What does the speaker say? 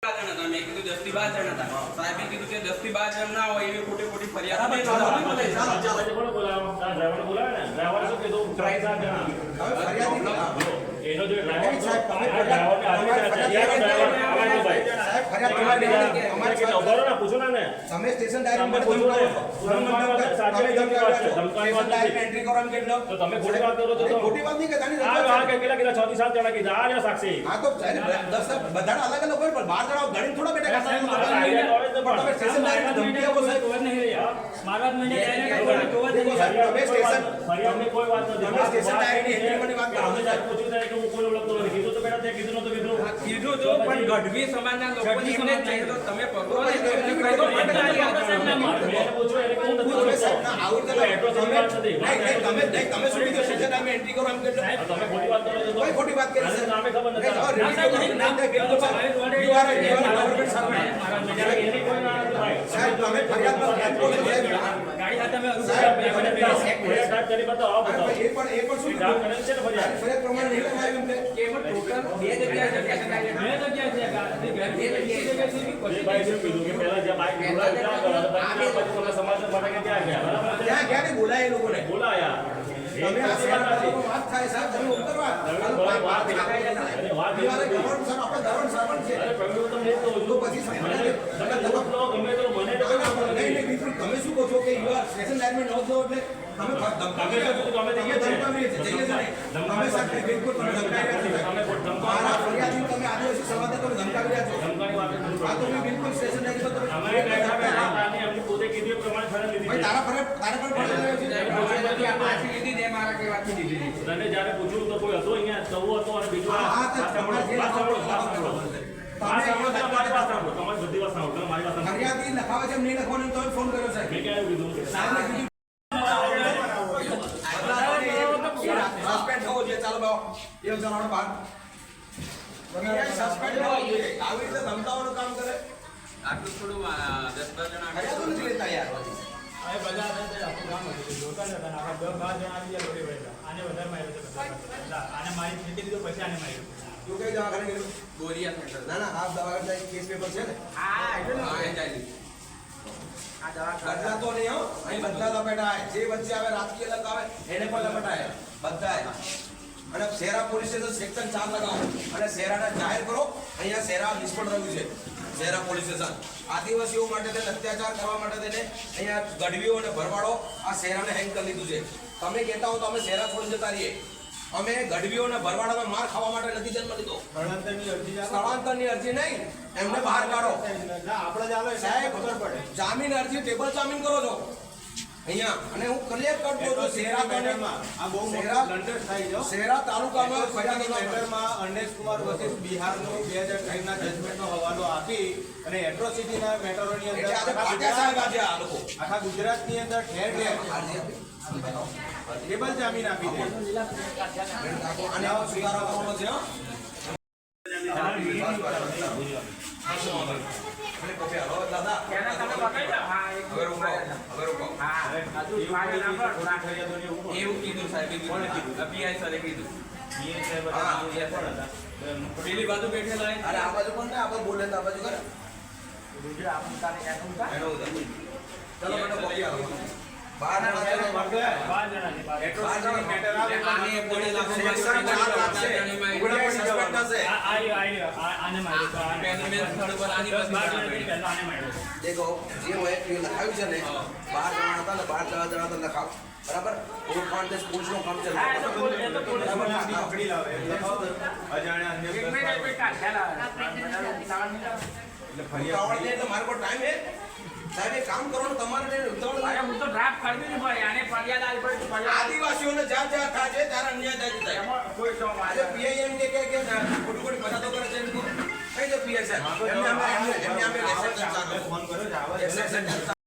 મેં કીધું 10 થી 12 જણ હતા. સાહેબે કીધું કે 10 થી 12 જણ ના હોય એવી ખોટી ફરિયાદ નહીં. કોણ બોલાવો? ડ્રાઈવર બોલાવે ને. ડ્રાઈવર શું કીધું? 7 જણા. એનો જે ડ્રાઈવર ડ્રાઈવરને આવી અમારે કે ઉભો ના પૂછો ને તમે સ્ટેશન ડાયરેક્ટ એન્ટ્રી કરવાનું કેટલો તો તમે ખોટી વાત કરો છો તો ખોટી વાત નહીં કરતા આ કેટલા 6 થી 7 જણા કીધા આ સાક્ષી હા તો 10 બધા અલગ અલગ હોય પણ 12 જણા ગણી થોડા બેટા તમે સ્ટેશન ડાયરેક્ટ ધમકી આપો સાહેબ મારા મહિને તમે સ્ટેશન ફરિયાદની કોઈ વાત નથી તમે સ્ટેશન ડાયરેક્ટ એન્ટ્રી કરવાની વાત કરો અમે સાહેબ પૂછ્યું કે હું કોઈ ઓળખતો નથી કીધું તો બેટા તે કીધું નતો કીધું તો પણ ગઢવી સમાજના લોકોની એમને જ તો તમે પકડો ને તો મેં પૂછ્યું એને કોણ નથી આવું તમે એડ્રેસ ની વાત નથી તમે શું કીધું સ્ટેશન ડાયરેક્ટ એન્ટ્રી કરો એમ કેટલો તમે ખોટી વાત કરો છો કોઈ ખોટી વાત કરી છે નામે ખબર નથી એની કોઈ ના નથી ભાઈ સાહેબ તમે ફરિયાદ પર કરો છો સાહેબ ગાડી સાથે મેં સાહેબ કરી બતાવો એ પણ શું કામ કરે છે ને ફરિયાદ ફરિયાદ પ્રમાણે નહીં તમારી એમને કે એમાં ટોટલ 2 જગ્યાએ છે. 2 જગ્યાએ છે. એ ભાઈ શું કીધું કે પહેલા જે બાઈક બોલાવ્યા પછી તમે સમાચાર માટે કે ત્યાં ગયા બરાબર ત્યાં ગયા ને બોલાય એ લોકોને બોલાયા તમે આ વાત થાય સાહેબ તમે ઉતરવા વાત ગવર્નર સાહેબ આપણે ગવર્નર સાહેબ છે તો પછી ગમે તો મને નહીં બિલકુલ તમે શું કહો છો કે યુ આર સ્ટેશન લાઇનમાં ન છો એટલે તમે તમે સાહેબ બિલકુલ તમે ધમકાવી રહ્યા છો મારા ફરિયાદી તમે આદિવાસી સમાજને તમે ધમકાવી રહ્યા છો આ તો મેં બિલકુલ સ્ટેશન લાઇન પર અમે પોતે કીધું એ પ્રમાણે ફરજ લીધી તારા પર ફરજ રહ્યો છે આ પાછી લીધી દે મારા કહેવાથી લીધી. તને જ્યારે પૂછ્યું તો કોઈ હતો અહીંયા ચૌ હતો અને બીજું તમારી બધી વાત સાંભળો મારી વાત ફરિયાદી લખાવે છે નહીં લખવાનું તો ફોન કર્યો સાહેબ મેં ક્યાં કીધું સાહેબને કીધું સસ્પેન્ડ થવો જોઈએ ચાલો બાવ એ જણાવો બહાર સસ્પેન્ડ થવો જોઈએ આવી રીતે ધમકાવાનું કામ કરે આટલું થોડું 10-12 જણા ફરિયાદ નથી લેતા યાર હવે બધા આખું ગામ હતું જોતા જ હતા આખા 12 જણા આવી ગયા રોડે વળ્યા આને વધારે માર્યો છે બધા આને મારી ખેતી લીધો પછી આને માર્યો તું કઈ દવાખાને ગયો બોરિયા સેન્ટર. ના ના આ દવાખાને કેસ પેપર છે ને હા એટલે આ ચાલી આ દવા બદલા તો નહીં હો અહીં બદલા લપેટાય જે વચ્ચે આવે રાજકીય લગાવે એને પણ લપેટાય બધાય અને શેરા પોલીસ સ્ટેશન સેક્શન 4 લગાવો અને શેરાને જાહેર કરો અહીંયા શેરા નિષ્ફળ રહ્યું છે શેરા પોલીસ સ્ટેશન આદિવાસીઓ માટે તેને અત્યાચાર કરવા માટે તેને અહીંયા ગઢવીઓ અને ભરવાડો આ શેરાને હેંગ કરી લીધું છે તમે કહેતા હો તો અમે શેરા છોડી જતા રહીએ અમે ગઢવીઓ અને ભરવાડોને માર ખાવા માટે નથી જન્મ લીધો સ્થળાંતરની અરજી નહીં એમને બહાર કાઢો આપણે જ આવે સાહેબ ખબર પડે જામીન અરજી ટેબલ જામીન કરો છો અહીંયા અને હું ક્લિયર કરતો હતો શેરા આ બહુ શેરા બ્લન્ડર થાય છે શેરા તાલુકામાં ફરિયાદ મેટરમાં અરનેશ કુમાર વર્સિસ બિહારનો 2013 ના જજમેન્ટનો હવાલો આપી અને એટ્રોસિટીના મેટરોની અંદર એટલે આજે પાટ્યા સાહેબ આજે આ લોકો આખા ગુજરાતની અંદર ઠેર ઠેર ટેબલ જામીન આપી દે અને આવો સુધારો કરવાનો છે હો દાદા હવે રૂકો એવું કીધું સાહેબે કીધું પીઆઈ સરે કીધું પેલી બાજુ બેઠેલા અરે આ બાજુ પણ ને આ બાજુ બોલે તો આ બાજુ કરે એનો ઉધર ચલો બેટા કોપી આવો 12 જણા એટ્રોસિટી મેટર આવે આને પડે સેક્શન 4 લાગશે ઉગડા પર સસ્પેન્ડ થશે આને માર્યો પેનમેન સ્થળ પર આની પાસે પહેલા આને માર્યો દેખો જે હોય એ લખાયું છે ને 12 જણા હતા ને 12 જણા તો લખાવ બરાબર ઓળખાણ તે સ્કૂલનો કામ છે પકડી લાવે અજાણ્યા અન્ય ઉતાવળ નહીં એટલે મારે કોઈ ટાઈમ હે સાહેબ એ કામ કરવાનું તમારે નહીં ઉતાવળ નહીં. હું તો ડ્રાફ્ટ કરી દીધી ભાઈ આને ફરિયાદ આવી પડી આદિવાસીઓને જ્યાં જ્યાં થાય છે ત્યારે અન્યાય થાય છે કોઈ તો આજે પીઆઈએમ કે ખોટી ખોટી પદાર્થો કરે છે એમ કઈ છે પીઆઈ સાહેબ એમને અમે એક્શન ચાલુ ફોન કર્યો છે એક્શન